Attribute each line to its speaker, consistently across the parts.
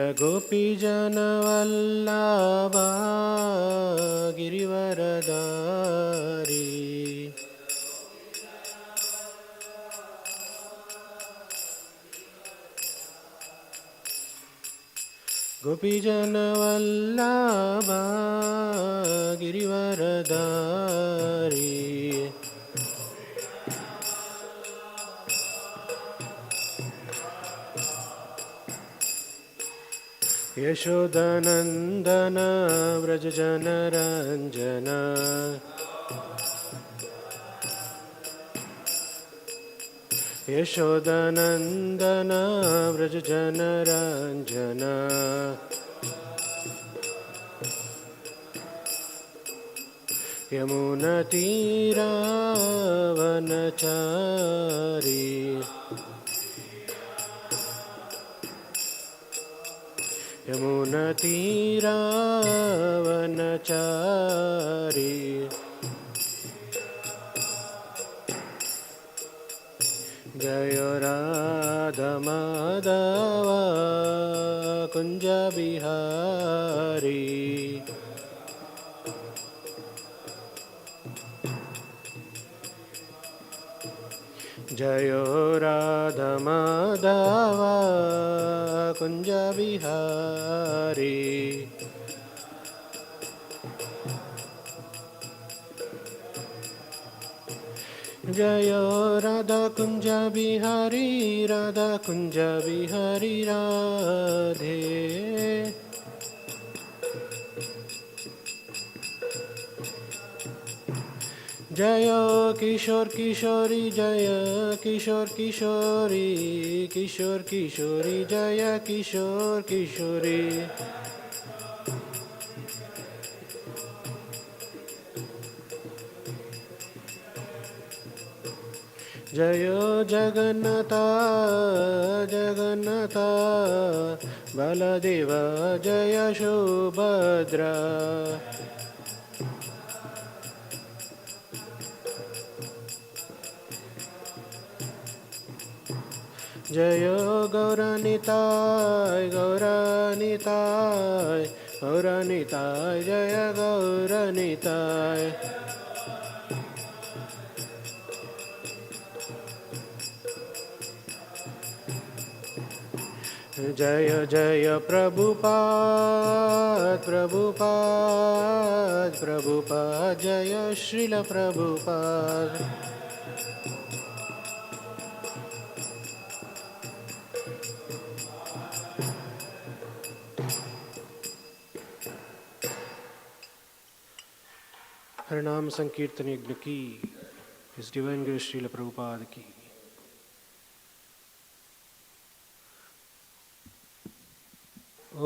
Speaker 1: गोपीजनवल्लभा गिरिवरधारी गोपीजनवल्लभा गिरिवरधारी यशोदनन्दन व्रजजनरञ्जन यशोदनन्दन व्रजजनरञ्जन यमुनतीरावनचारी यमुनतीरावनचारी जय राधमाधव कुञ्ज बिहारी जय राधमाधव कुञ्ज बिहारी जय राधा कुंज बिहारी राधा कुंज बिहारी राधे जय किशोर किशोरी जय किशोर किशोरी किशोर किशोरी जय किशोर किशोरी जय जगन्नाथ जगन्नाथ बलदेव जय सुभद्रा जय गौरनिताय गौरनिताय गौरनिताय जय गौरनिताय जय जय प्रभुपाद प्रभुपाद प्रभुपाद जय श्रील प्रभुपाद हरिनाम संकीर्तन यज्ञ की इस डिवाइन गुरु श्रील प्रभुपाद की।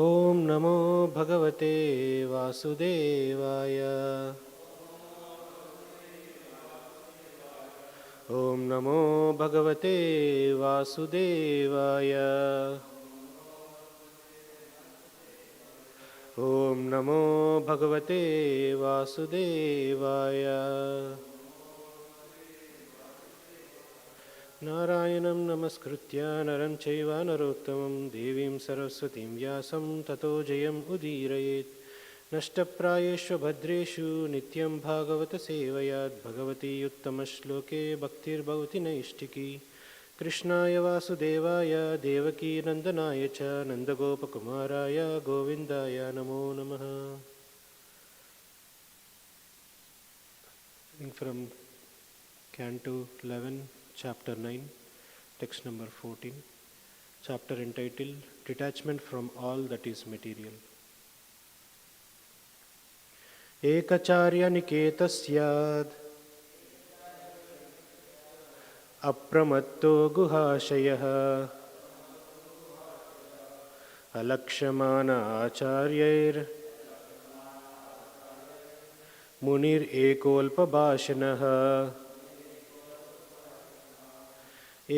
Speaker 1: ओम नमो भगवते वासुदेवाय ओम नमो भगवते वासुदेवाय ओम नमो भगवते वासुदेवाय नारायणं नमस्कृत्य नरं चैव नरोत्तमं देवीं सरस्वतीं व्यासं ततो जयम् उदीरयेत् नष्टप्रायेषु भद्रेषु नित्यं भागवत सेवया भगवती उत्तमश्लोके भक्तिर्भवति नैष्टिकी कृष्णाय वासुदेवाय देवकी नंदनाय च नंदगोपकुमाराय गोविंदाय नमो नमः। From Canto 11, Chapter 9, text number 14, chapter entitled Detachment from All That is Material. Ekacharya niketasya अप्रमत्तो गुहाशयः अलक्ष्यमाण आचार्यैर् मुनिरेकोल्पभाषणः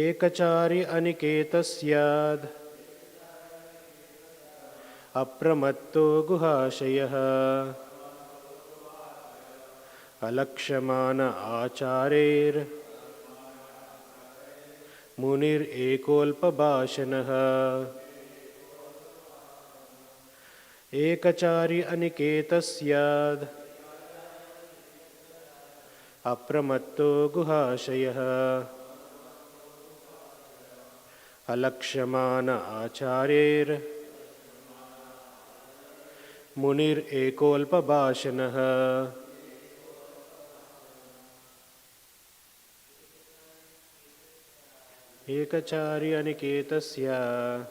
Speaker 1: Ekchari अनिकेतस्याद् अप्रमत्तो गुहाशयः अलक्ष्यमाण आचार्यैर् मुनिरेकोल्पभाषणः ekachari aniketasya apramatto guhashayah alakshmana acharir munir ekolpabhashanah. Ekachari aniketasya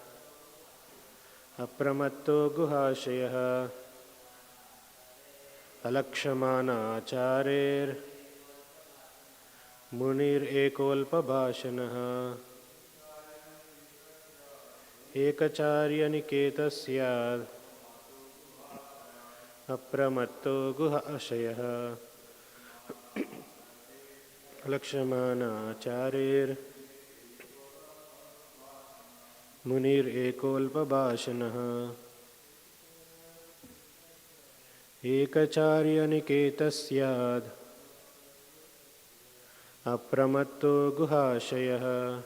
Speaker 1: apramatto guhashayah alakshmana acharir munir ekolpabhashanah. Ekachari aniketasya apramatto guhashayah alakshmana acharir munir ekolpabhashanah. Ekachari aniketasya apramatto guhashayah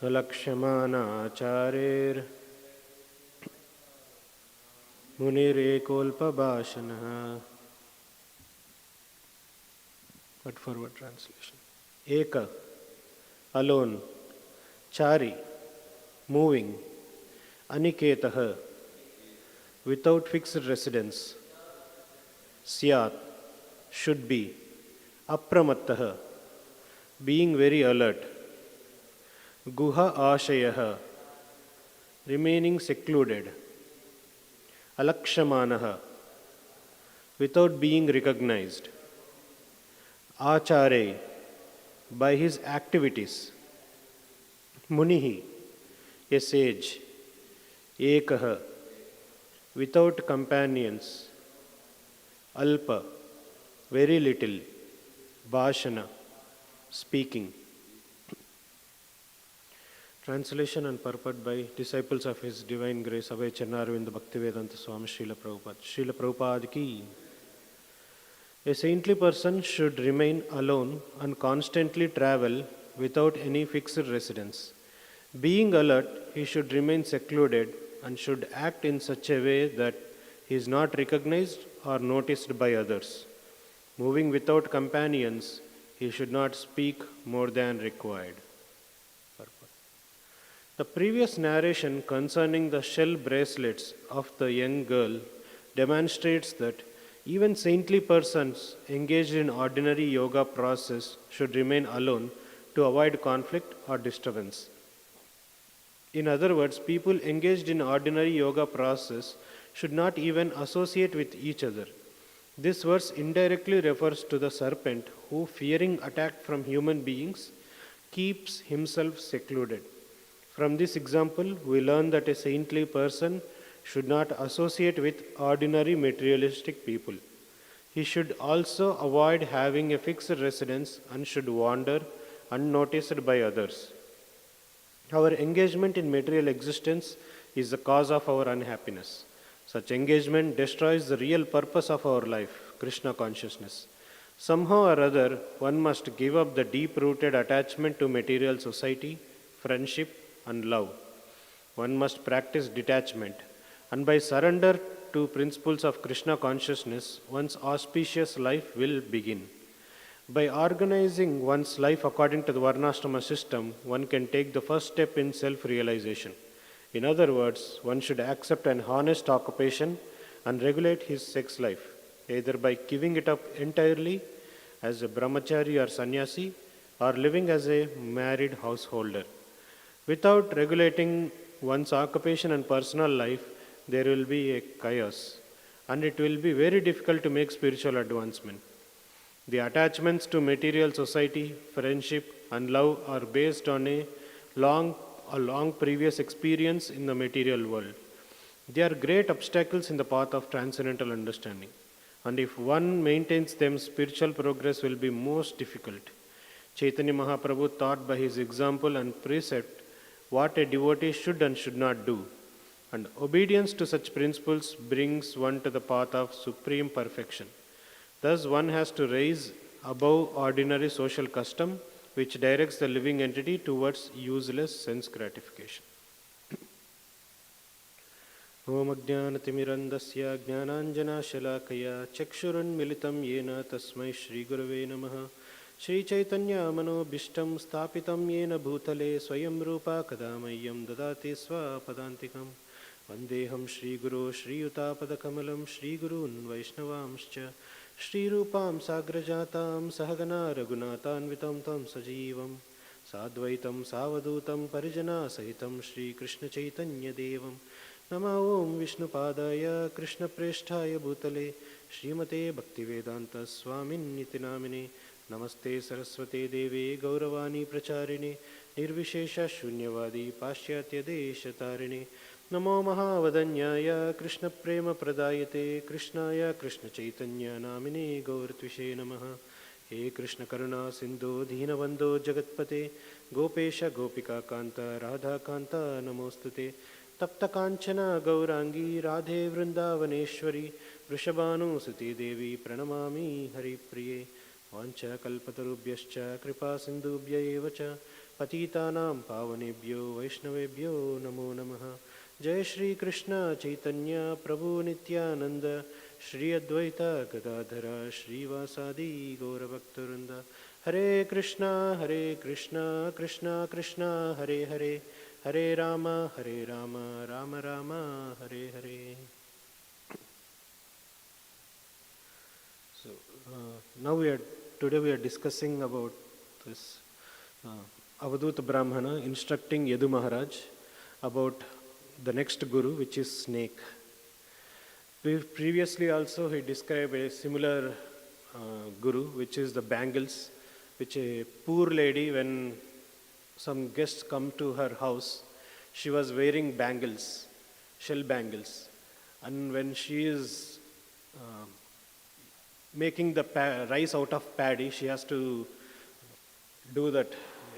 Speaker 1: alakshmana acharir munir ekolpabhashanah. Word for word translation. Eka, alone. Chari, moving. Aniketah, without fixed residence. Syat, should be. Apramattah, being very alert. Guha ashayah, remaining secluded. Alakshamanaha, without being recognized. Achare, by his activities. Munihi, a sage. Ekah, without companions. Alpa, very little. Bhashana, speaking. Translation and purport by disciples of His Divine Grace Abhay Chennarvinda Bhaktivedanta Swami Srila Prabhupada. Srila Prabhupada ki. A saintly person should remain alone and constantly travel without any fixed residence. Being alert, he should remain secluded and should act in such a way that he is not recognized or noticed by others. Moving without companions, he should not speak more than required. The previous narration concerning the shell bracelets of the young girl demonstrates that even saintly persons engaged in ordinary yoga process should remain alone to avoid conflict or disturbance. In other words, people engaged in ordinary yoga process should not even associate with each other. This verse indirectly refers to the serpent who, fearing attack from human beings, keeps himself secluded. From this example, we learn that a saintly person should not associate with ordinary materialistic people. He should also avoid having a fixed residence and should wander unnoticed by others. Our engagement in material existence is the cause of our unhappiness. Such engagement destroys the real purpose of our life, Krishna consciousness. Somehow or other, one must give up the deep-rooted attachment to material society, friendship, and love. One must practice detachment, and by surrender to principles of Krishna consciousness, one's auspicious life will begin. By organizing one's life according to the Varnashrama system, one can take the first step in self-realization. In other words, one should accept an honest occupation and regulate his sex life, either by giving it up entirely as a brahmachari or sannyasi, or living as a married householder. Without regulating one's occupation and personal life, there will be a chaos, and it will be very difficult to make spiritual advancement. The attachments to material society, friendship, and love are based on a long previous experience in the material world. They are great obstacles in the path of transcendental understanding, and if one maintains them, spiritual progress will be most difficult. Chaitanya Mahaprabhu taught by his example and precept what a devotee should and should not do, and obedience to such principles brings one to the path of supreme perfection. Thus, one has to rise above ordinary social custom, which directs the living entity towards useless sense gratification. ॐ अज्ञानतिमिरन्दस्य ज्ञानाञ्जनाशलाकया चक्षुरुन्मिलितं येन तस्मै श्रीगुरवे नमः। श्रीचैतन्यमनोभीष्टं स्थापितं येन भूतले स्वयं रूपा कदा मह्यं ददाति स्वपदान्तिकं। वन्देऽहं श्रीगुरो श्रीयुतापदकमलं श्रीगुरून् वैष्णवांश्च श्रीरूपां साग्रजातां सहगना रघुनाथान्वितं तं सजीवं साद्वैतं सावधूतं परिजनासहितं श्रीकृष्णचैतन्यदेवं। नमः ॐ विष्णुपादाय कृष्णप्रेष्ठाय भूतले श्रीमते भक्तिवेदान्तस्वामिन्निति नामिने। नमस्ते सरस्वते देवे गौरवाणी प्रचारिणे निर्विशेषशून्यवादी पाश्चात्यदेशतारिणे। नमो महावदन्याय कृष्णप्रेमप्रदायते कृष्णाय कृष्णचैतन्यनामिने गौरत्विषे नमः। हे कृष्णकरुणा सिन्धो दीनबन्धो जगत्पते गोपेश गोपिकान्त राधाकान्त नमोऽस्तुते। तप्तकाञ्चन गौरांगी राधे वृन्दावनेश्वरी वृषभानुसुते देवी प्रणमामि हरिप्रिये। वाञ्छाकल्पतरुभ्यश्च कृपासिन्धुभ्य एव च पतितानां पावनेभ्यो वैष्णवेभ्यो नमो नमः। जय श्री कृष्ण चैतन्य प्रभु नित्यानंद श्री अद्वैत गदाधर श्रीवासादि गौरभक्तवृंद। हरे Krishna Krishna Krishna Hare Hare Hare Ram Ram Ram Hare Hare. So now today we are discussing about this Avadhuta Brahmana instructing Yadu Maharaj about the next guru, which is snake. Previously also he described a similar guru, which is the bangles, which a poor lady, when some guests come to her house, she was wearing bangles, shell bangles, and when she is making the rice out of paddy, she has to do that,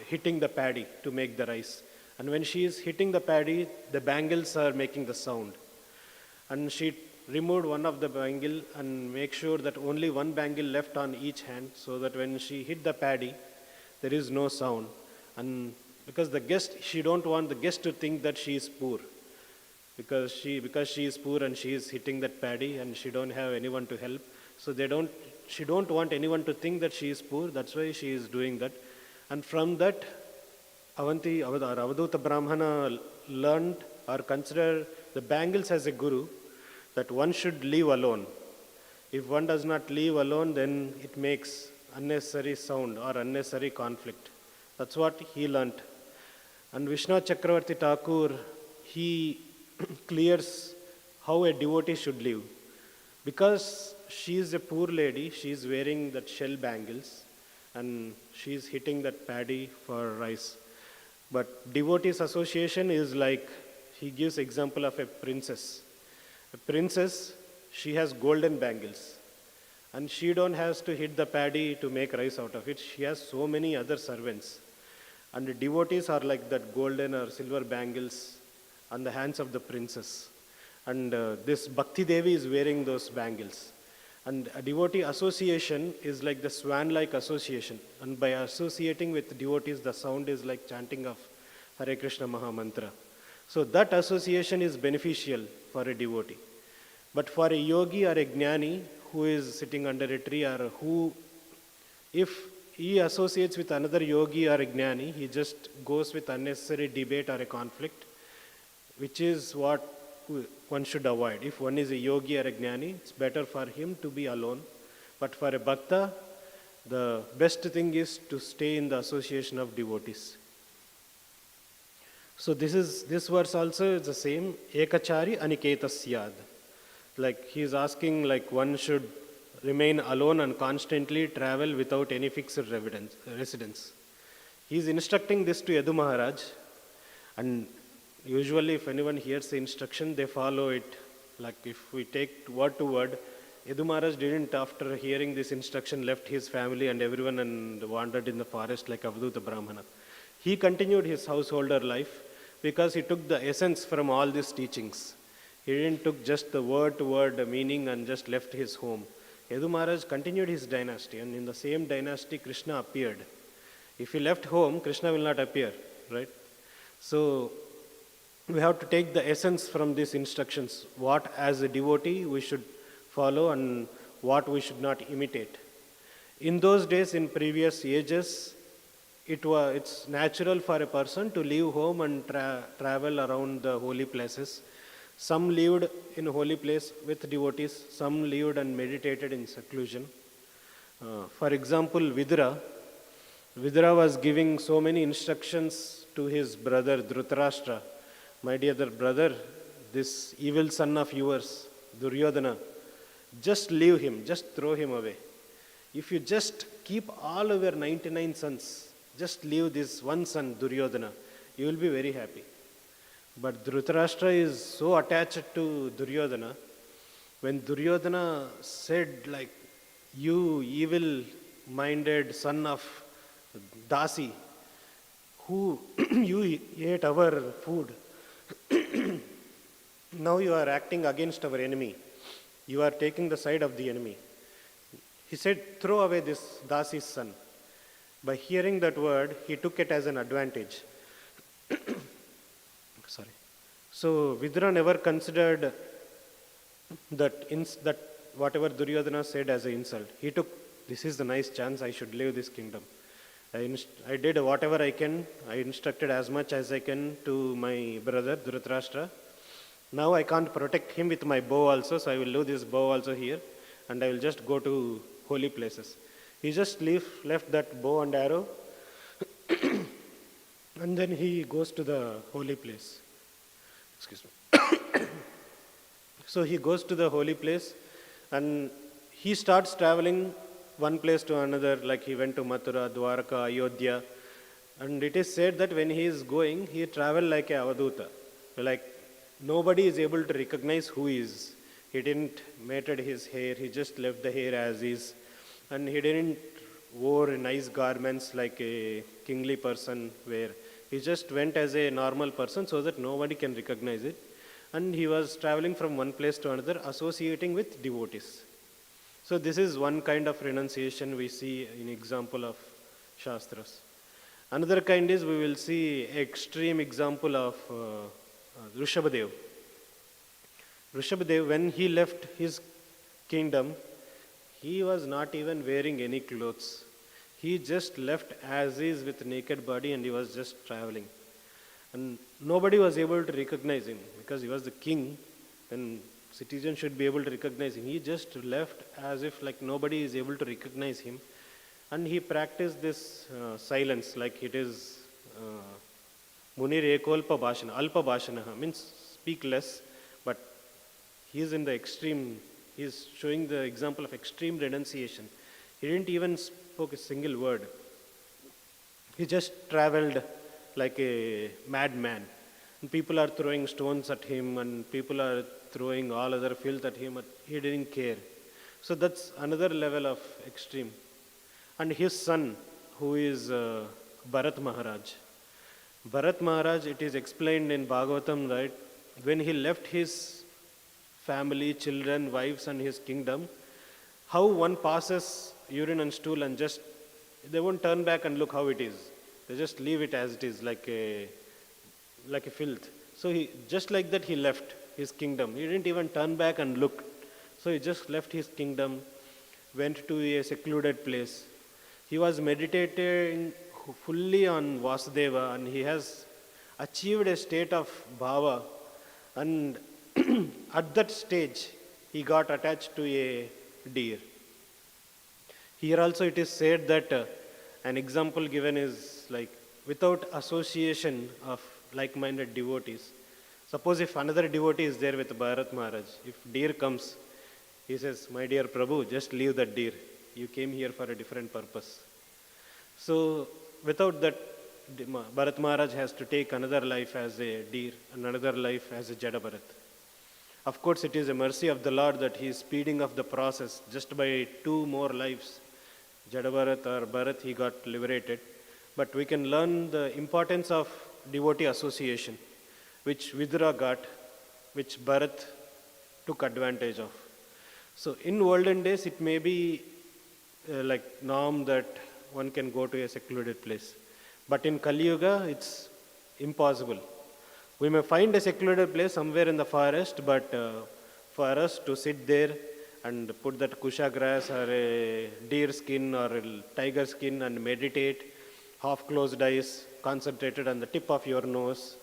Speaker 1: hitting the paddy to make the rice. And when she is hitting the paddy, the bangles are making the sound. And she removed one of the bangle and make sure that only one bangle left on each hand, so that when she hit the paddy, there is no sound. And because the guest, she don't want the guest to think that she is poor, because she is poor and she is hitting that paddy and she don't have anyone to help. So she don't want anyone to think that she is poor. That's why she is doing that. And from that, Avadhuta Brahmana learned or considered the bangles as a guru, that one should leave alone. If one does not leave alone, then it makes unnecessary sound or unnecessary conflict. That's what he learnt. And Vishnu Chakravarti Thakur, he clears how a devotee should live. Because she is a poor lady, she is wearing that shell bangles and she is hitting that paddy for rice. But devotees association is like, he gives example of a princess. A princess, she has golden bangles and she don't have to hit the paddy to make rice out of it. She has so many other servants. And the devotees are like that golden or silver bangles on the hands of the princess. And this Bhakti Devi is wearing those bangles. And a devotee association is like the swan-like association. And by associating with devotees, the sound is like chanting of Hare Krishna Maha Mantra. So that association is beneficial for a devotee. But for a yogi or a jnani who is sitting under a tree, or who, if he associates with another yogi or a jnani, he just goes with unnecessary debate or a conflict, which is what one should avoid. If one is a yogi or a jnani, it's better for him to be alone. But for a bhakta, the best thing is to stay in the association of devotees. So this verse also is the same. Ekachari aniketasyad. Like he is asking, like one should remain alone and constantly travel without any fixed residence. He is instructing this to Yadu Maharaj, and usually if anyone hears the instruction, they follow it. Like if we take word to word, Yadu Maharaj didn't, after hearing this instruction, left his family and everyone and wandered in the forest like Avadhuta Brahmana. He continued his householder life because he took the essence from all these teachings. He didn't took just the word to word meaning and just left his home. Yadu Maharaj continued his dynasty, and in the same dynasty Krishna appeared. If he left home, Krishna will not appear, right? So we have to take the essence from these instructions, what as a devotee we should follow and what we should not imitate. In those days, in previous ages, it's natural for a person to leave home and travel around the holy places. Some lived in a holy place with devotees, some lived and meditated in seclusion. For example, Vidura was giving so many instructions to his brother Dhritarashtra. My dear brother, this evil son of yours, Duryodhana, just leave him, just throw him away. If you just keep all of your 99 sons, just leave this one son, Duryodhana, you will be very happy. But Dhritarashtra is so attached to Duryodhana. When Duryodhana said, like, you evil-minded son of Dasi, who you ate our food, now you are acting against our enemy. You are taking the side of the enemy. He said, throw away this Dasi's son. By hearing that word, he took it as an advantage. Sorry. So Vidura never considered that whatever Duryodhana said as an insult. He took, this is the nice chance, I should leave this kingdom. I did whatever I can. I instructed as much as I can to my brother Dhritarashtra. Now I can't protect him with my bow also, so I will leave this bow also here and I will just go to holy places. He just left that bow and arrow and then he goes to the holy place. Excuse me. So he goes to the holy place and he starts traveling one place to another, like he went to Mathura, Dwarka, Ayodhya. And it is said that when he is going, he traveled like a Avaduta. Like nobody is able to recognize who he is. He didn't matted his hair, he just left the hair as is. And he didn't wore nice garments like a kingly person wear. He just went as a normal person so that nobody can recognize it. And he was traveling from one place to another, associating with devotees. So this is one kind of renunciation we see in example of Shastras. Another kind is we will see extreme example of Rishabhadev. Rishabhadev, when he left his kingdom, he was not even wearing any clothes. He just left as is with naked body and he was just traveling. And nobody was able to recognize him because he was the king and citizens should be able to recognize him. He just left as if like nobody is able to recognize him. And he practiced this silence like it is Munir Ekolpa Bhashana, Alpa Bhashana, means speak less, but he is in the extreme, he is showing the example of extreme renunciation. He didn't even spoke a single word. He just traveled like a madman. And people are throwing stones at him and people are throwing all other filth at him, but he didn't care. So that's another level of extreme. And his son, who is Bharat Maharaj. Bharat Maharaj, it is explained in Bhagavatam, right? When he left his family, children, wives and his kingdom, how one passes urine and stool and just, they won't turn back and look how it is. They just leave it as it is, like a filth. So he, just like that he left his kingdom. He didn't even turn back and look. So he just left his kingdom, went to a secluded place. He was meditating fully on Vasudeva and he has achieved a state of bhava. And at that stage, he got attached to a deer. Here also it is said that an example given is like without association of like-minded devotees. Suppose if another devotee is there with Bharat Maharaj, if deer comes, he says, my dear Prabhu, just leave that deer. You came here for a different purpose. So without that, Bharat Maharaj has to take another life as a deer and another life as a Jada Bharat. Of course, it is a mercy of the Lord that he is speeding up the process. Just by 2 more lives, Jada Bharat or Bharat, he got liberated. But we can learn the importance of devotee association, which Vidura got, which Bharat took advantage of. So in olden days, it may be like norm that one can go to a secluded place. But in Kali Yuga, it's impossible. We may find a secluded place somewhere in the forest, but for us to sit there and put that kusha grass or a deer skin or a tiger skin and meditate, half closed eyes, concentrated on the tip of your nose,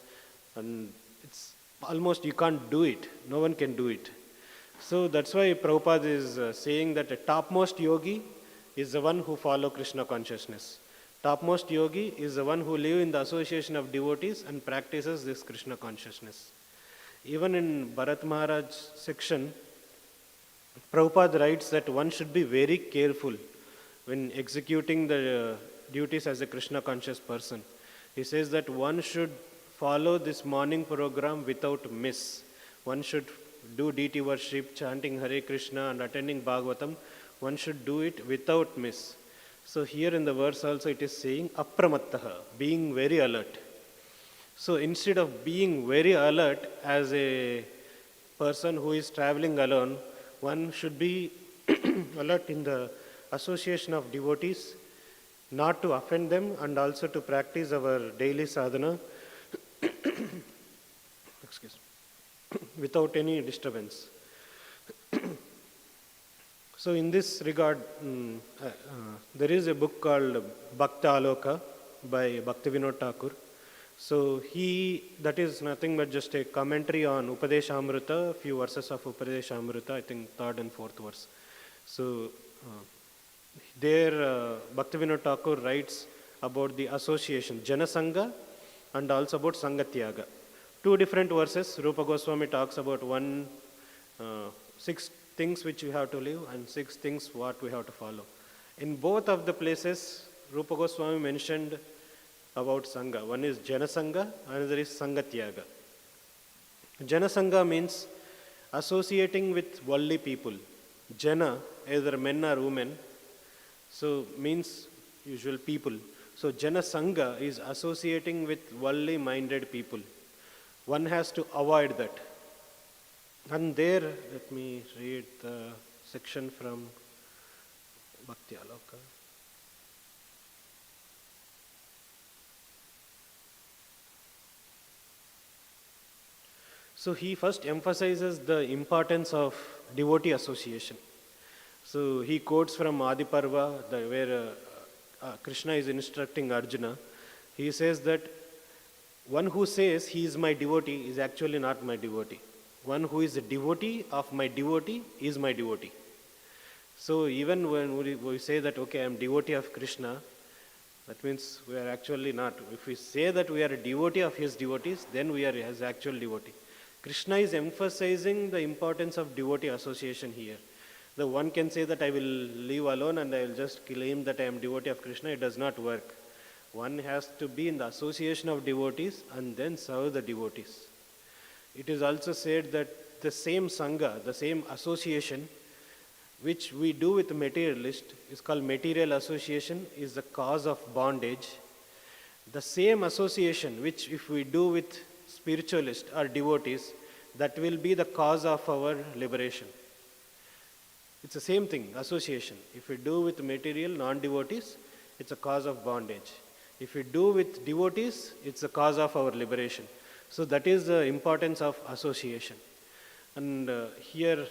Speaker 1: and it's almost you can't do it. No one can do it. So that's why Prabhupada is saying that a topmost yogi is the one who follow Krishna consciousness. Topmost yogi is the one who live in the association of devotees and practices this Krishna consciousness. Even in Bharat Maharaj section, Prabhupada writes that one should be very careful when executing the duties as a Krishna conscious person. He says that one should follow this morning program without miss. One should do deity worship, chanting Hare Krishna and attending Bhagavatam. One should do it without miss. So here in the verse also it is saying apramattaha, being very alert. So instead of being very alert as a person who is traveling alone, one should be alert in the association of devotees, not to offend them and also to practice our daily sadhana excuse me, without any disturbance. So in this regard, there is a book called Bhakta Aloka by Bhaktivinoda Thakur. So that is nothing but just a commentary on Upadeshamrita, a few verses of Upadeshamrita, I think third and fourth verse. So there Bhaktivinoda Thakur writes about the association, Janasanga, and also about Sangatyaga. Two different verses. Rupa Goswami talks about 6 things which we have to live and 6 things what we have to follow. In both of the places, Rupa Goswami mentioned about Sangha. One is Janasanga, another is Sangatyaga. Janasanga means associating with worldly people. Jana, either men or women, so means usual people. So Janasanga is associating with worldly minded people. One has to avoid that. And there, let me read the section from Bhakti Aloka. So he first emphasizes the importance of devotee association. So he quotes from Adiparva, where Krishna is instructing Arjuna. He says that one who says he is my devotee is actually not my devotee. One who is a devotee of my devotee is my devotee. So even when we say that, okay, I am devotee of Krishna, that means we are actually not. If we say that we are a devotee of his devotees, then we are his actual devotee. Krishna is emphasizing the importance of devotee association here. The one can say that I will live alone and I will just claim that I am devotee of Krishna. It does not work. One has to be in the association of devotees and then serve the devotees. It is also said that the same Sangha, the same association which we do with materialist is called material association, is the cause of bondage. The same association which if we do with spiritualist or devotees, that will be the cause of our liberation. It's the same thing, association. If we do with material non-devotees, it's a cause of bondage. If we do with devotees, it's a cause of our liberation. So that is the importance of association. And here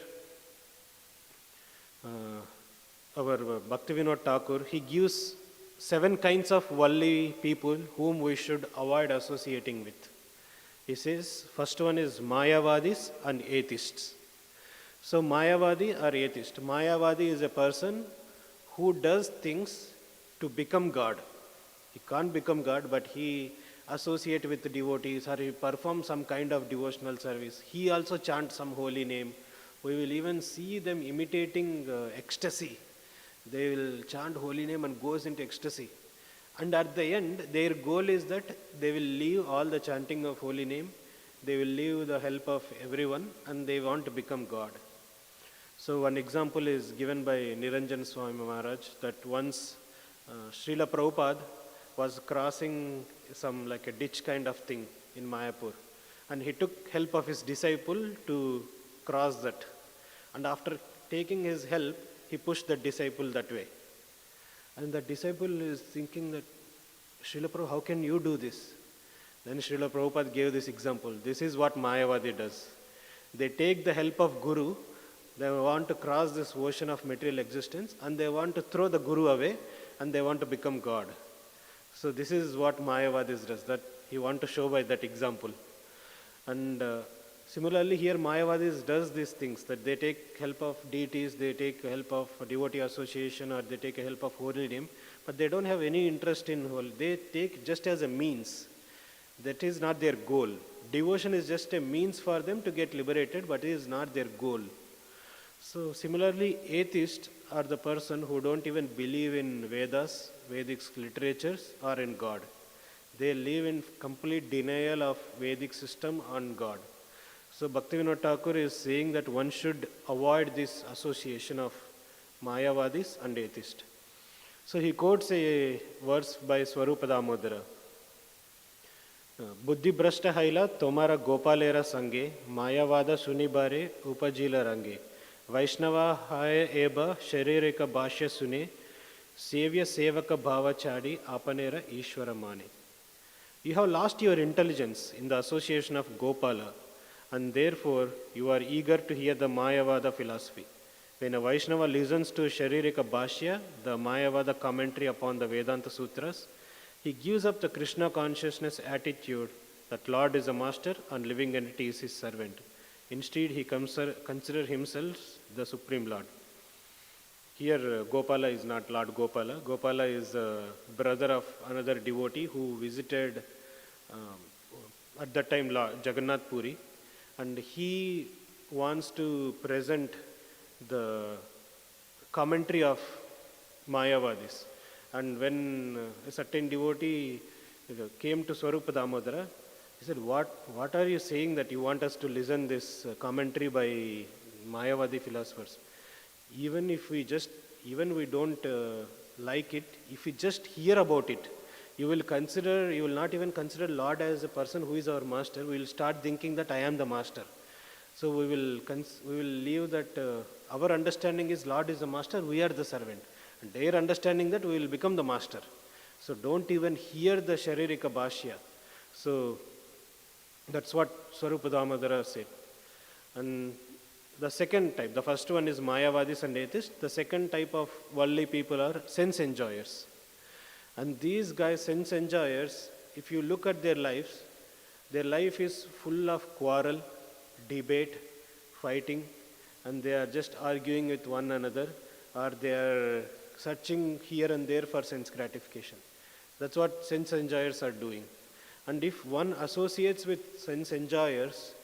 Speaker 1: our Bhaktivinoda Thakur, he gives 7 kinds of worldly people whom we should avoid associating with. He says, first one is Mayavadis and atheists. So Mayavadi or atheist. Mayavadi is a person who does things to become God. He can't become God, but he associates with the devotees or he performs some kind of devotional service. He also chants some holy name. We will even see them imitating ecstasy. They will chant holy name and goes into ecstasy. And at the end, their goal is that they will leave all the chanting of holy name, they will leave the help of everyone, and they want to become God. So one example is given by Niranjan Swami Maharaj, that once Srila Prabhupada was crossing some like a ditch kind of thing in Mayapur, and he took help of his disciple to cross that. And after taking his help, he pushed the disciple that way. And the disciple is thinking that, Srila Prabhu, how can you do this? Then Srila Prabhupada gave this example. This is what Mayavadi does. They take the help of Guru, they want to cross this ocean of material existence, and they want to throw the Guru away, and they want to become God. So this is what Mayavadis does, that he want to show by that example. And similarly here Mayavadis does these things, that they take help of deities, they take help of devotee association, or they take help of holy name, but they don't have any interest in whole. They take just as a means. That is not their goal. Devotion is just a means for them to get liberated, but it is not their goal. So similarly, atheists are the person who don't even believe in Vedas, Vedic literatures, or in God. They live in complete denial of Vedic system and God. So Bhaktivinoda Thakur is saying that one should avoid this association of Mayavadis and atheists. So he quotes a verse by Swarupa Damodara. बुद्धि भ्रष्ट हैला तोमारा गोपालेरा संगे मायावाद सुनिबारे उपजीला रंगे वैष्णवा हाय एब शरीरिक भाष्य सुने सेव्य सेवक भावचाड़ी आपनेरा ईश्वर माने. You have lost your intelligence in the association of Gopala, and therefore you are eager to hear the Mayavada philosophy. When a Vaishnava listens to Sharirika Bhashya, the Mayavada commentary upon the Vedanta Sutras, he gives up the Krishna consciousness attitude that Lord is a master and living entity is his servant. Instead, he considers himself the Supreme Lord. Here, Gopala is not Lord Gopala. Gopala is a brother of another devotee who visited at that time Jagannath Puri, and he wants to present the commentary of Mayavadis. And when a certain devotee came to Swarupa Damodara, he said, what are you saying that you want us to listen this commentary by Mayavadi philosophers? Even we don't like it, if we just hear about it, you will not even consider Lord as a person who is our master. We will start thinking that I am the master. So we will leave that our understanding is Lord is the master, we are the servant. And their understanding that we will become the master. So don't even hear the Sharirika Bhashya. So that's what Swarupa Damodara said. And the second type, the first one is Mayavadis and atheists. The second type of worldly people are sense enjoyers. And these guys, sense enjoyers, if you look at their life is full of quarrel, debate, fighting, and they are just arguing with one another, or they are searching here and there for sense gratification. That's what sense enjoyers are doing. And if one associates with sense enjoyers,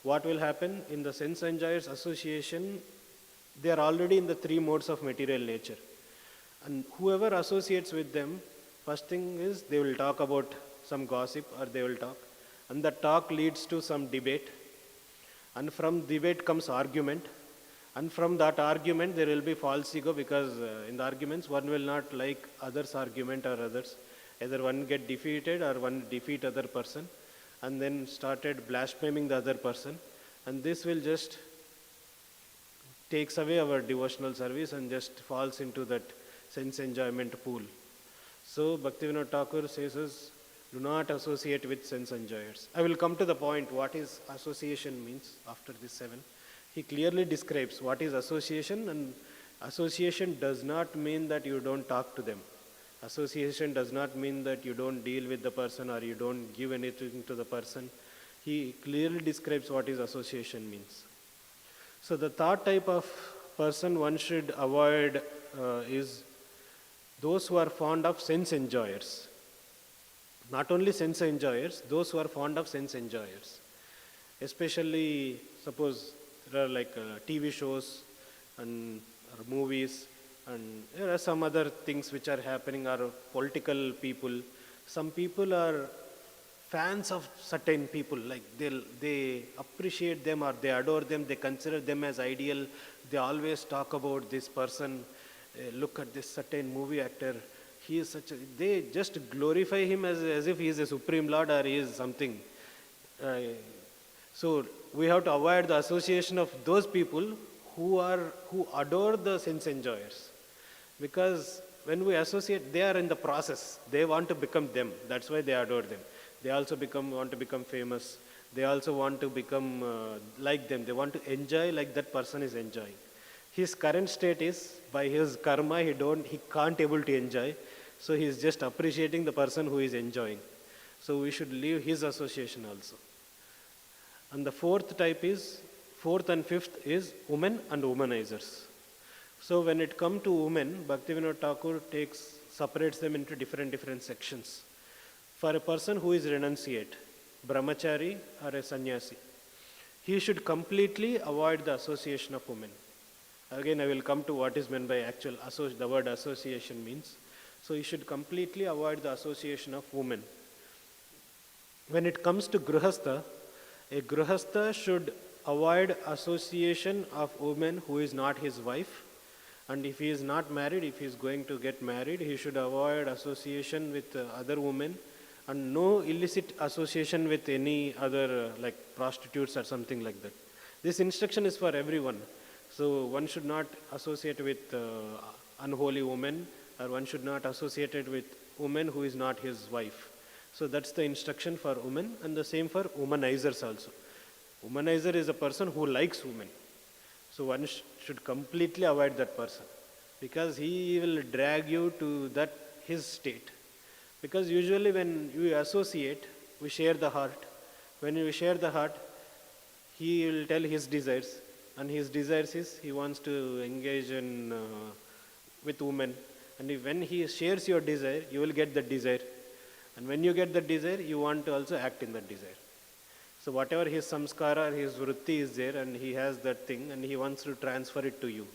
Speaker 1: what will happen? In the sense enjoyers association, they are already in the three modes of material nature. And whoever associates with them, first thing is they will talk about some gossip, or they will talk. And the talk leads to some debate. And from debate comes argument. And from that argument, there will be false ego, because in the arguments, one will not like others' argument or others. Either one get defeated or one defeat other person, and then started blaspheming the other person. And this will just takes away our devotional service and just falls into that sense enjoyment pool. So Bhaktivinoda Thakur says us, do not associate with sense enjoyers. I will come to the point what is association means after this 7. He clearly describes what is association, and association does not mean that you don't talk to them. Association does not mean that you don't deal with the person or you don't give anything to the person. He clearly describes what is association means. So the third type of person one should avoid is those who are fond of sense enjoyers. Not only sense enjoyers, those who are fond of sense enjoyers. Especially, suppose there are like TV shows and or movies, and there are some other things which are happening, or political people. Some people are fans of certain people, like they appreciate them or they adore them, they consider them as ideal. They always talk about this person, look at this certain movie actor, he is such a, they just glorify him as if he is a supreme lord or he is something. So we have to avoid the association of those people who adore the sense enjoyers, because when we associate, they are in the process, they want to become them, that's why they adore them. They also want to become famous. They also want to become like them. They want to enjoy like that person is enjoying. His current state is, by his karma, he can't able to enjoy. So he is just appreciating the person who is enjoying. So we should leave his association also. And the fourth and fifth is women and womanizers. So when it comes to women, Bhaktivinoda Thakur separates them into different sections. For a person who is renunciate, brahmachari or a sannyasi, he should completely avoid the association of women. Again, I will come to what is meant by the word association means. So he should completely avoid the association of women. When it comes to grihastha, a grihastha should avoid association of women who is not his wife. And if he is not married, if he is going to get married, he should avoid association with other women, and no illicit association with any other like prostitutes or something like that. This instruction is for everyone. So one should not associate with unholy women, or one should not associate it with woman who is not his wife. So that's the instruction for women, and the same for womanizers also. Womanizer is a person who likes women. So one should completely avoid that person, because he will drag you to his state. Because usually when you associate, we share the heart. When we share the heart, he will tell his desires, and his desires is he wants to engage with women. And when he shares your desire, you will get the desire. And when you get the desire, you want to also act in that desire. So whatever his samskara, his vritti is there, and he has that thing, and he wants to transfer it to you.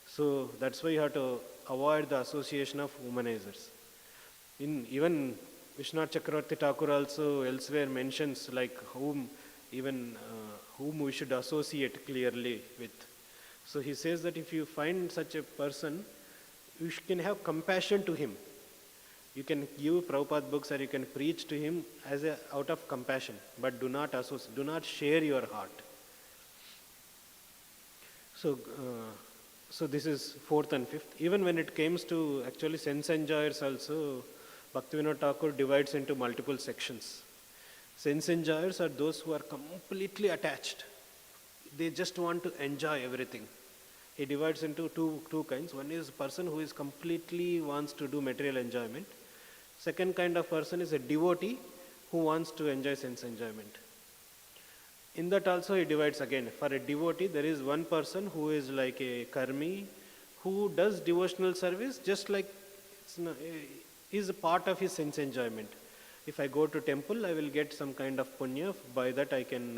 Speaker 1: So that's why you have to avoid the association of womanizers. Even Vishwanath Chakravarti Thakur also elsewhere mentions like whom we should associate clearly with. So he says that if you find such a person, you can have compassion to him. You can give Prabhupada books, or you can preach to him out of compassion, but do not associate, do not share your heart. So this is fourth and fifth. Even when it comes to actually sense enjoyers also, Bhaktivinoda Thakur divides into multiple sections. Sense enjoyers are those who are completely attached. They just want to enjoy everything. He divides into two kinds. One is a person who is completely wants to do material enjoyment. Second kind of person is a devotee who wants to enjoy sense enjoyment. In that also he divides again. For a devotee, there is one person who is like a karmi, who does devotional service just like is a part of his sense enjoyment. If I go to temple, I will get some kind of punya. By that I can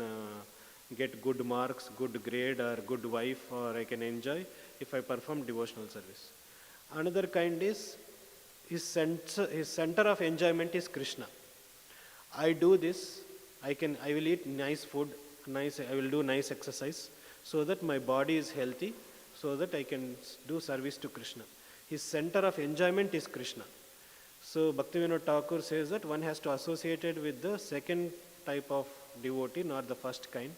Speaker 1: get good marks, good grade, or good wife, or I can enjoy if I perform devotional service. Another kind is his center of enjoyment is Krishna. I do this, I will eat nice food, I will do nice exercise, so that my body is healthy, so that I can do service to Krishna. His center of enjoyment is Krishna. So Bhaktivinoda Thakur says that one has to associate it with the second type of devotee, not the first kind,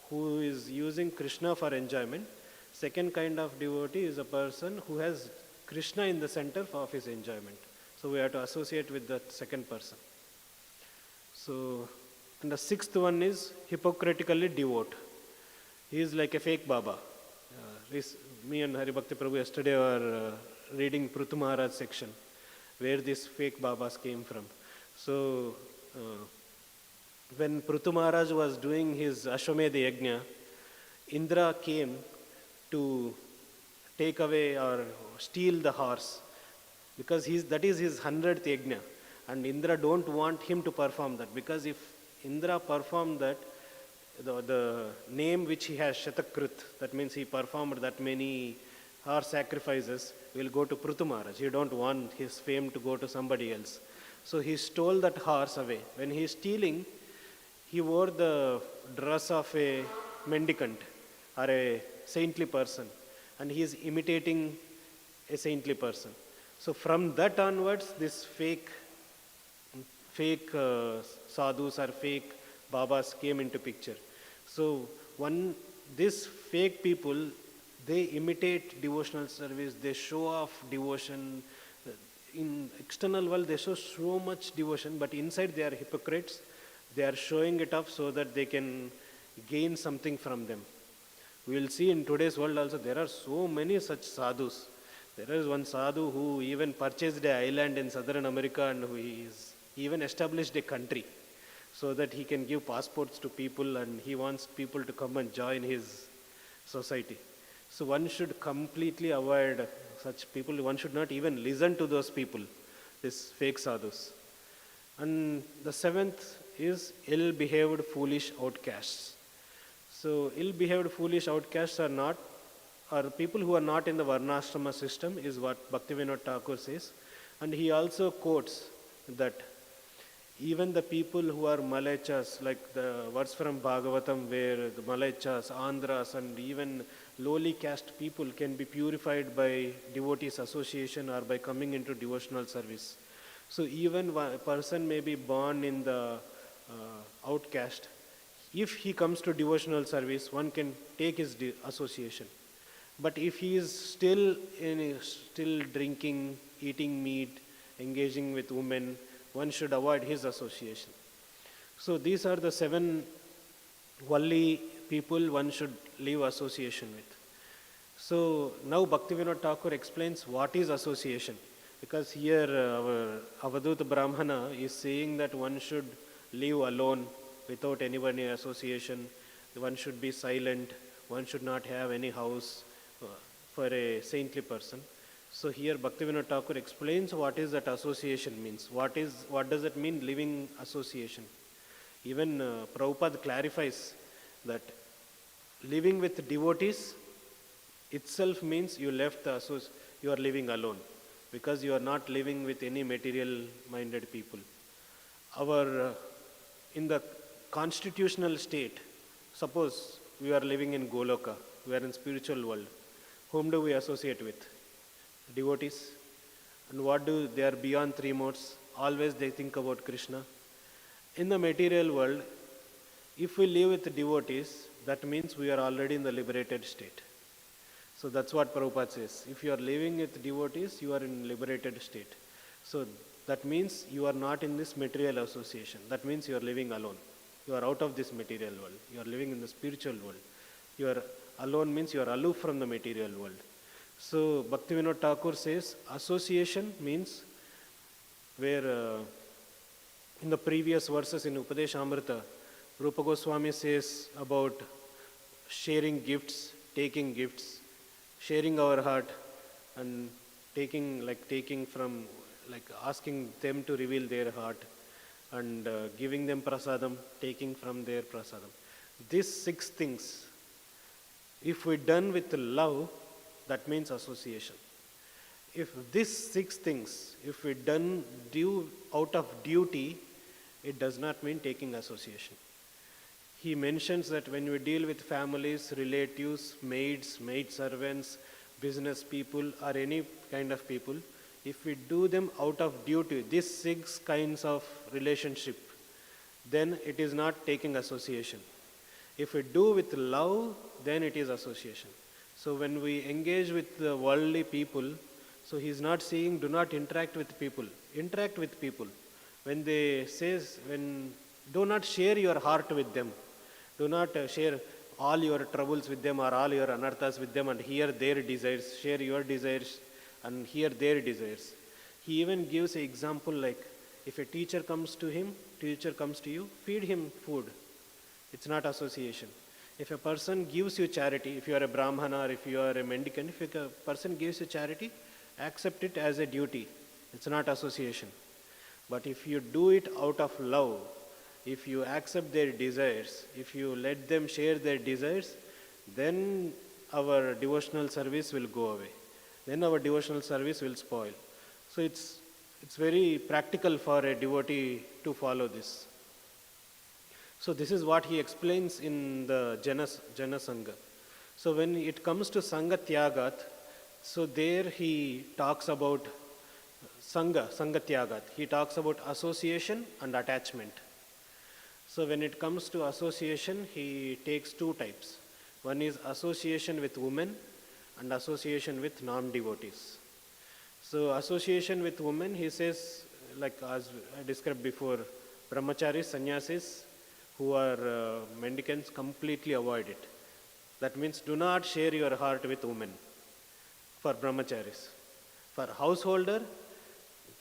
Speaker 1: who is using Krishna for enjoyment. Second kind of devotee is a person who has Krishna in the center of his enjoyment. So we have to associate with the second person. So, and the sixth one is hypocritically devote. He is like a fake Baba. Me and Haribhakti Prabhu yesterday were reading Prithu Maharaj section, where these fake Babas came from. So, when Prithu Maharaj was doing his Ashwamedha Yajna, Indra came to take away or steal the horse, because that is his 100th Yajna, and Indra don't want him to perform that, because if Indra performed that, the name which he has, Shatakrit, that means he performed that many horse sacrifices, will go to Prithu Maharaj. He don't want his fame to go to somebody else. So he stole that horse away. When he is stealing, he wore the dress of a mendicant or a saintly person, and he is imitating a saintly person. So from that onwards, this fake sadhus or fake Babas came into picture. So these fake people, they imitate devotional service, they show off devotion. In external world, they show so much devotion, but inside they are hypocrites, They are showing it up so that they can gain something from them. We will see in today's world also there are so many such sadhus. There is one sadhu who even purchased an island in southern America, and who is even established a country so that he can give passports to people, and he wants people to come and join his society. So one should completely avoid such people. One should not even listen to those people, these fake sadhus. And the seventh is ill-behaved, foolish outcasts. So ill-behaved, foolish outcasts are people who are not in the Varnashrama system, is what Bhaktivinoda Thakur says. And he also quotes that even the people who are Malechas, like the words from Bhagavatam where the Malechas, Andhras, and even lowly caste people can be purified by devotees association or by coming into devotional service. So even a person may be born in the outcast. If he comes to devotional service, one can take his association. But if he is still drinking, eating meat, engaging with women, one should avoid his association. So these are the 7 worldly people one should leave association with. So now Bhaktivinoda Thakur explains what is association. Because here our Avadhuta Brahmana is saying that one should live alone without anybody association. One should be silent. One should not have any house for a saintly person. So here Bhaktivinoda Thakur explains what is that association means. What does it mean living association? Even Prabhupada clarifies that living with devotees itself means you are living alone, because you are not living with any material minded people. In the constitutional state, suppose we are living in Goloka, we are in spiritual world. Whom do we associate with? Devotees. And they are beyond 3 modes. Always they think about Krishna. In the material world, if we live with devotees, that means we are already in the liberated state. So that's what Prabhupada says. If you are living with devotees, you are in liberated state. So that means you are not in this material association. That means you are living alone. You are out of this material world. You are living in the spiritual world. You are alone means you are aloof from the material world. So Bhaktivinoda Thakur says association means where in the previous verses in Upadeshamrita, Rupa Goswami says about sharing gifts, taking gifts, sharing our heart, and taking from, asking them to reveal their heart, and giving them prasadam, taking from their prasadam. These 6 things, if we done with love, that means association. If these 6 things, if we done out of duty, it does not mean taking association. He mentions that when we deal with families, relatives, maids, maid servants, business people, or any kind of people, if we do them out of duty, these 6 kinds of relationship, then it is not taking association. If we do with love, then it is association. So when we engage with the worldly people, so he is not saying do not interact with people. Interact with people. When do not share your heart with them. Do not share all your troubles with them or all your anarthas with them and hear their desires. Share your desires and hear their desires. He even gives an example like if a teacher comes to you, feed him food. It's not association. If a person gives you charity, if you are a Brahmana or if you are a mendicant, if a person gives you charity, accept it as a duty. It's not association. But if you do it out of love, if you accept their desires, if you let them share their desires, then our devotional service will go away. Then our devotional service will spoil. So it's very practical for a devotee to follow this. So this is what he explains in the Jana Sangha. So when it comes to Sangha Tyagat, so there he talks about Sangha Tyagat. He talks about association and attachment. So when it comes to association, he takes 2 types. One is association with women and association with non-devotees. So association with women, he says, like as I described before, Brahmacharis, sannyasis who are mendicants completely avoid it. That means do not share your heart with women for brahmacharis. For householder,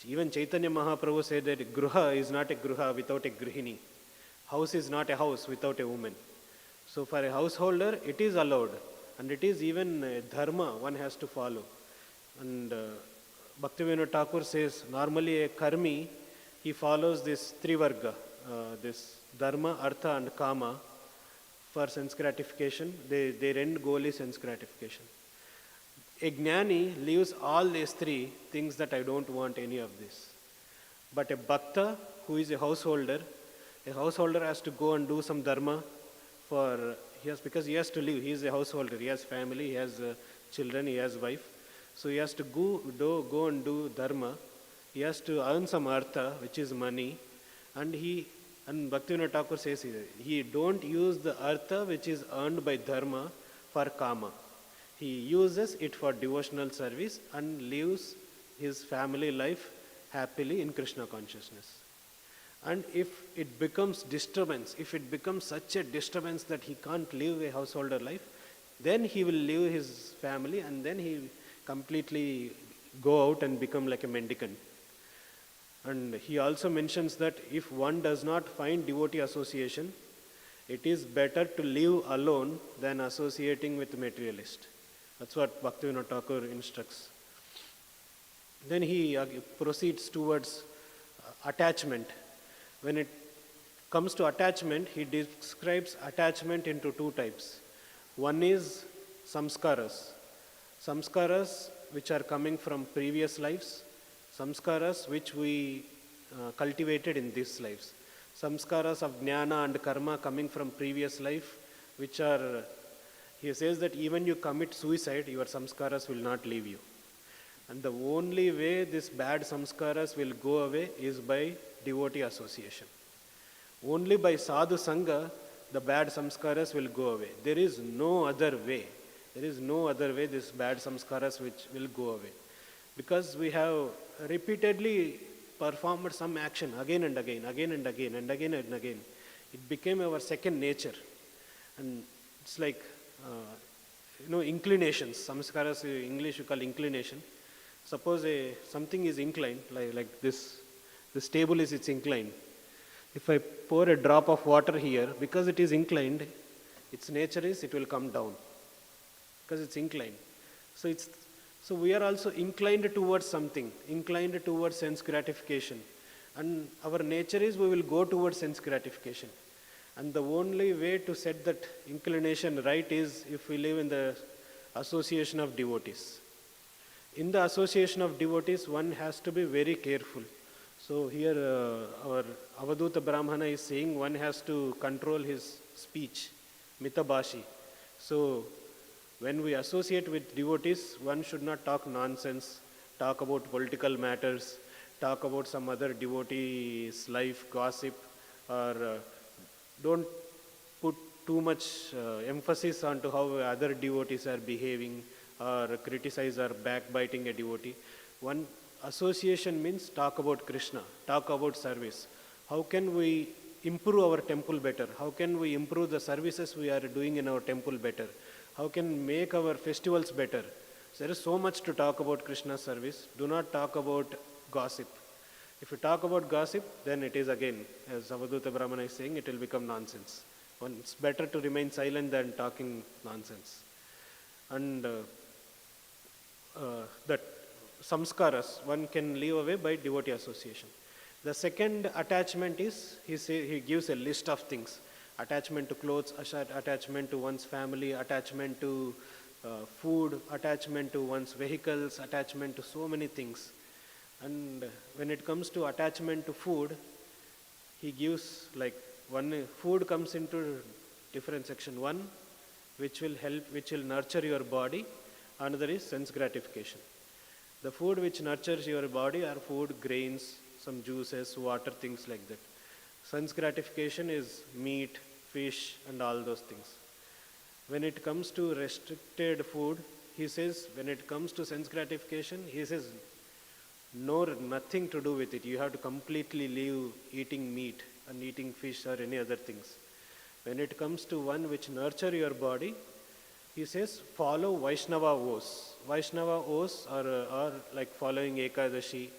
Speaker 1: even Chaitanya Mahaprabhu said that gruha is not a gruha without a grihini. House is not a house without a woman. So for a householder, it is allowed, and it is even a dharma one has to follow. And Bhaktivinoda Thakur says normally a karmi, he follows this trivarga, this dharma, artha and kama for sense gratification. Their end goal is sense gratification. A jnani leaves all these three things that I don't want any of this. But a bhakta who is a householder has to go and do some dharma because he has to live. He is a householder. He has family. He has children. He has wife. So he has to go and do dharma. He has to earn some artha, which is money, and Bhaktivinoda Thakur says he don't use the artha which is earned by dharma for kama. He uses it for devotional service and lives his family life happily in Krishna consciousness. And if it becomes disturbance, if it becomes such a disturbance that he can't live a householder life, then he will leave his family and then he completely go out and become like a mendicant. And he also mentions that if one does not find devotee association, it is better to live alone than associating with materialist. That's what Bhaktivinoda Thakur instructs. Then he proceeds towards attachment. When it comes to attachment, he describes attachment into two types. One is samskaras. Samskaras which are coming from previous lives. Samskaras which we cultivated in these lives. Samskaras of jnana and karma coming from previous life, which are, he says that even you commit suicide, your samskaras will not leave you. And the only way this bad samskaras will go away is by devotee association. Only by sadhu sangha, the bad samskaras will go away. There is no other way. There is no other way this bad samskaras which will go away. Because we have repeatedly performed some action again and again, again and again, and again and again. It became our second nature. And it's like, inclinations. Samskaras, in English you call inclination. Suppose something is inclined, like this table it's inclined. If I pour a drop of water here, because it is inclined, its nature is it will come down. Because it's inclined. So we are also inclined towards something, inclined towards sense gratification. And our nature is we will go towards sense gratification. And the only way to set that inclination right is if we live in the association of devotees. In the association of devotees, one has to be very careful. So here our Avaduta Brahmana is saying one has to control his speech, mitabhashi. So when we associate with devotees, one should not talk nonsense, talk about political matters, talk about some other devotee's life, gossip, or don't put too much emphasis onto how other devotees are behaving or criticize or backbiting a devotee. One association means talk about Krishna, talk about service. How can we improve our temple better? How can we improve the services we are doing in our temple better? How can we make our festivals better? So there is so much to talk about Krishna's service. Do not talk about gossip. If you talk about gossip, then it is again, as Avaduta Brahmana is saying, it will become nonsense. It's better to remain silent than talking nonsense. And that samskaras, one can live away by devotee association. The second attachment is, he gives a list of things. Attachment to clothes, attachment to one's family, attachment to food, attachment to one's vehicles, attachment to so many things. And when it comes to attachment to food, he gives food comes into different section. One, which will nurture your body. Another is sense gratification. The food which nurtures your body are food, grains, some juices, water, things like that. Sense gratification is meat, fish, and all those things. When it comes to restricted food, he says, when it comes to sense gratification, he says, no, nothing to do with it. You have to completely leave eating meat, and eating fish or any other things. When it comes to one which nurture your body, he says follow Vaishnava oaths. Vaishnava oaths are like following Ekadashi,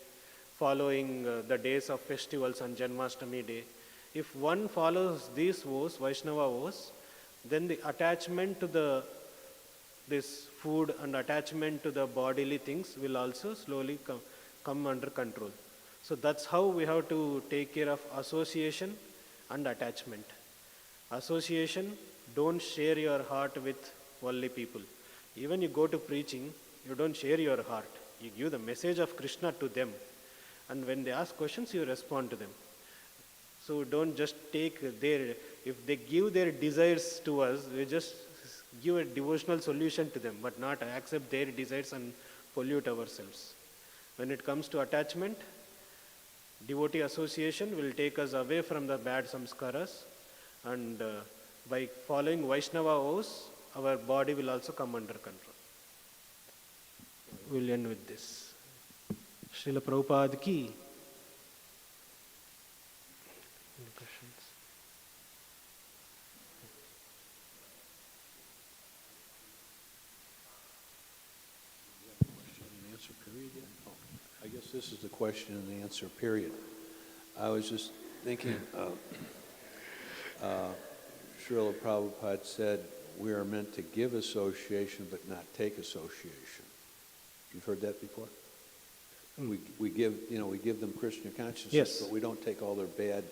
Speaker 1: following the days of festivals on Janmashtami day. If one follows these oaths, Vaishnava oaths, then the attachment to this food and attachment to the bodily things will also slowly come under control. So that's how we have to take care of association and attachment. Association, don't share your heart with worldly people. Even you go to preaching, you don't share your heart. You give the message of Krishna to them. And when they ask questions, you respond to them. So don't just take if they give their desires to us, we just give a devotional solution to them, but not accept their desires and pollute ourselves. When it comes to attachment, devotee association will take us away from the bad samskaras, and by following Vaishnava oaths, our body will also come under control. We'll end with this. Srila Prabhupada ki. Any questions?
Speaker 2: Question and answer period yet? Oh, I guess this is the question and answer period. I was just thinking, Srila Prabhupada said we are meant to give association but not take association. You've heard that before? We give them Krishna consciousness,
Speaker 1: yes,
Speaker 2: but we don't take all their bad,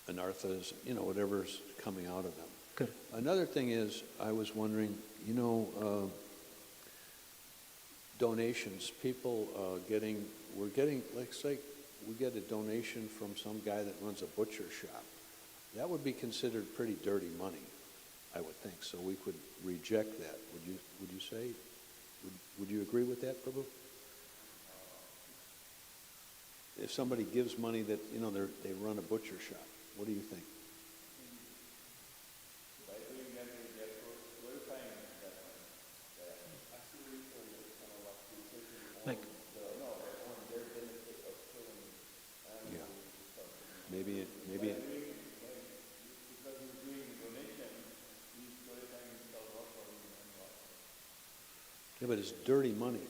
Speaker 2: anarthas, whatever's coming out of them.
Speaker 1: Good.
Speaker 2: Another thing is, I was wondering, donations. People we're getting, like, say, we get a donation from some guy that runs a butcher shop. That would be considered pretty dirty money, I would think. So we could reject that. Would you say? Would you agree with that, Prabhu? If somebody gives money that, they run a butcher shop, what do you think?
Speaker 1: Like,
Speaker 2: yeah. Maybe yeah, but it's dirty money.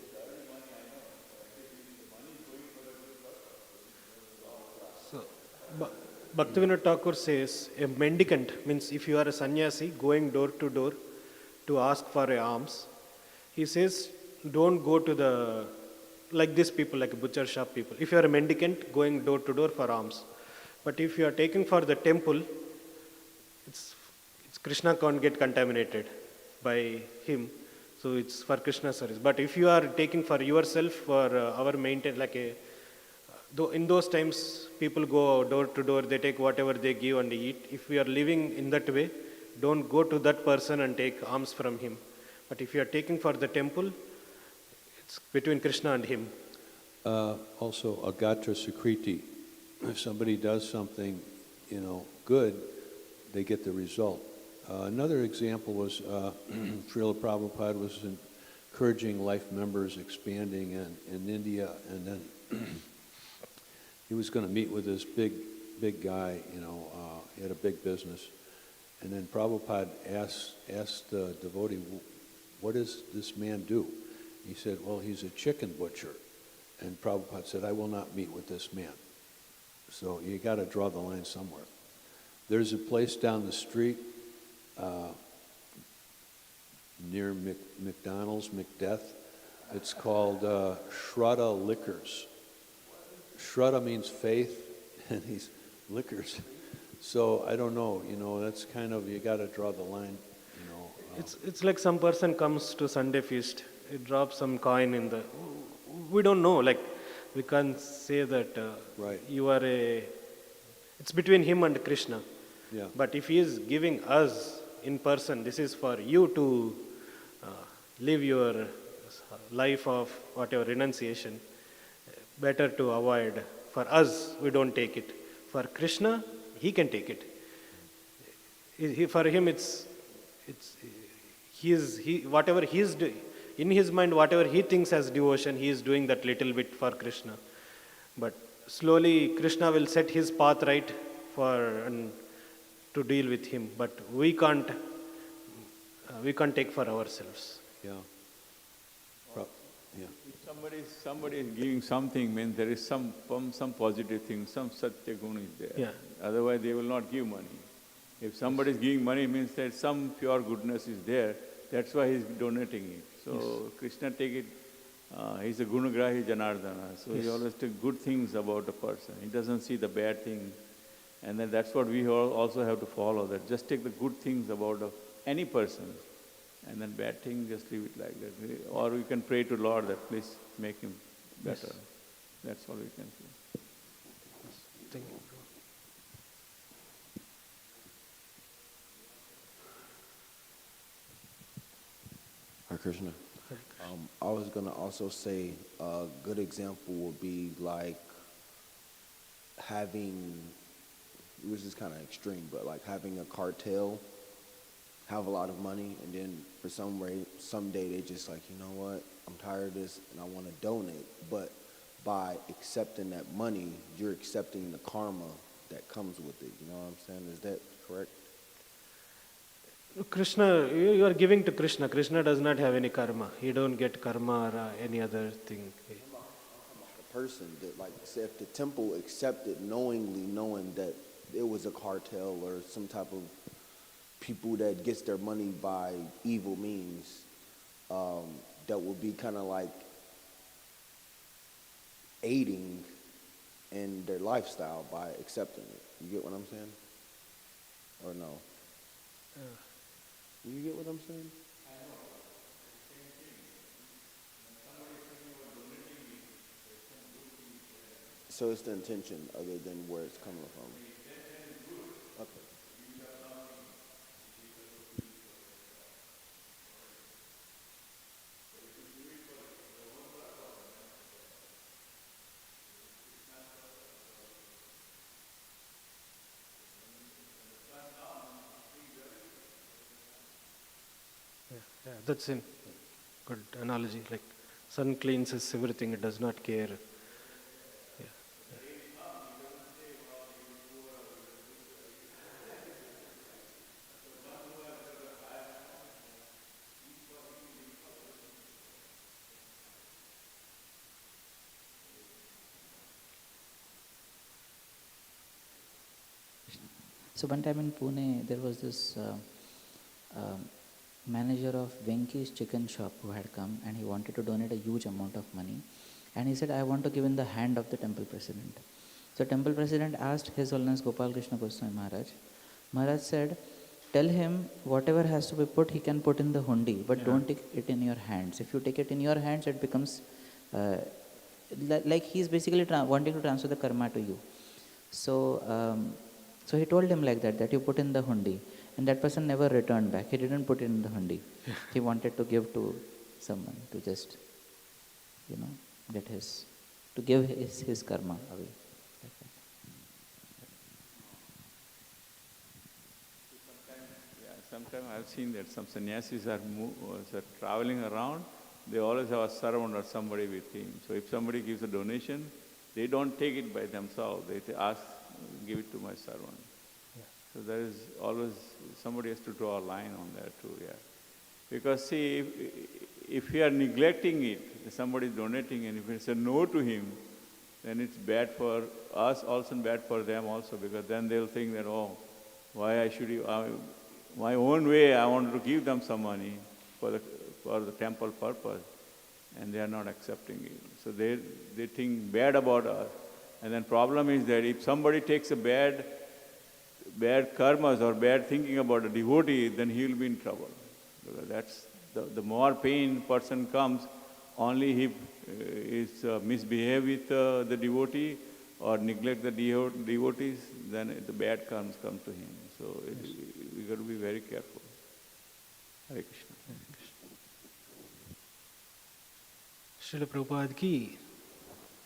Speaker 1: so, Bhaktivinoda Thakur says, a mendicant, means if you are a sannyasi going door to door to ask for alms, he says, don't go to like these people, like butcher shop people. If you are a mendicant going door to door for alms, but if you are taking for the temple, it's Krishna can't get contaminated by him. So it's for Krishna service. But if you are taking for yourself, for our maintenance, in those times, people go door to door, they take whatever they give and eat. If we are living in that way, don't go to that person and take alms from him. But if you are taking for the temple, it's between Krishna and him.
Speaker 2: Also, agatra sukriti. If somebody does something, good, they get the result. Another example was Srila Prabhupada was encouraging life members expanding in India, and then he was going to meet with this big guy, he had a big business. And then Prabhupada asked the devotee, what does this man do? He said, well, he's a chicken butcher. And Prabhupada said, I will not meet with this man. So you got to draw the line somewhere. There's a place down the street near McDonald's, McDeath. It's called Shraddha Liquors. Shraddha means faith, and he's liquors. So I don't know, that's kind of, you got to draw the line,
Speaker 1: It's like some person comes to Sunday feast, he drops some coin in we don't know, we can't say that
Speaker 2: right.
Speaker 1: You are it's between him and Krishna.
Speaker 2: Yeah.
Speaker 1: But if he is giving us in person, this is for you to live your life of whatever renunciation, better to avoid. For us, we don't take it. For Krishna, he can take it. For him, whatever he is doing, in his mind, whatever he thinks as devotion, he is doing that little bit for Krishna. But slowly Krishna will set his path right for and to deal with him, but we can't take for ourselves.
Speaker 2: Yeah. Yeah.
Speaker 3: If somebody is giving something, means there is some positive thing, some satya guna is there.
Speaker 1: Yeah.
Speaker 3: Otherwise, they will not give money. If somebody is giving money, means that some pure goodness is there. That's why he is donating it. So Krishna take it. He's a gunagrahi Janardana. So he always takes good things about a person. He doesn't see the bad things. And then that's what we all also have to follow. That just take the good things about any person. And then bad thing, just leave it like that. Or we can pray to Lord that please make him better. That's all we can do.
Speaker 1: Thank you.
Speaker 4: Hare Krishna. I was going to also say a good example would be like having, which is kind of extreme, but like having a cartel have a lot of money, and then for someday they just like, you know what, I'm tired of this and I want to donate. But by accepting that money, you're accepting the karma that comes with it. You know what I'm saying? Is that correct?
Speaker 1: Krishna, you are giving to Krishna. Krishna does not have any karma. He don't get karma or any other thing.
Speaker 4: The person that, like, say if the temple accepted knowing that it was a cartel or some type of people that gets their money by evil means, that would be kind of like aiding in their lifestyle by accepting it. You get what I'm saying? Or no? Do you get what I'm saying? So it's the intention other than where it's coming from. Okay.
Speaker 1: Yeah, that's a good analogy. Like sun cleanses everything; it does not care.
Speaker 5: So one time in Pune, there was this manager of Venki's chicken shop who had come, and he wanted to donate a huge amount of money. And he said, I want to give in the hand of the temple president. So temple president asked His Holiness Gopal Krishna Goswami Maharaj. Maharaj said, tell him whatever has to be put, he can put in the hundi, but don't take it in your hands. If you take it in your hands, it becomes like he's basically wanting to transfer the karma to you. So he told him like that you put in the hundi. And that person never returned back. He didn't put it in the hundi. He wanted to give to someone to just, to give his karma away.
Speaker 3: Sometimes I've seen that some sannyasis are traveling around, they always have a servant or somebody with him. So if somebody gives a donation, they don't take it by themselves. They ask, give it to my servant. So there is always, somebody has to draw a line on that too, Because see, if we are neglecting it, somebody is donating, and if we say no to him, then it's bad for us also and bad for them also, because then they'll think that, why I should, my own way, I wanted to give them some money for the temple purpose, and they are not accepting it. So they think bad about us. And then problem is that if somebody takes a bad karmas or bad thinking about a devotee, then he will be in trouble. Because that's the more pain person comes, only he is misbehave with the devotee or neglect the devotees, then the bad karmas come to him. So we got to be very careful. Hare Krishna.
Speaker 1: Srila Prabhupada ki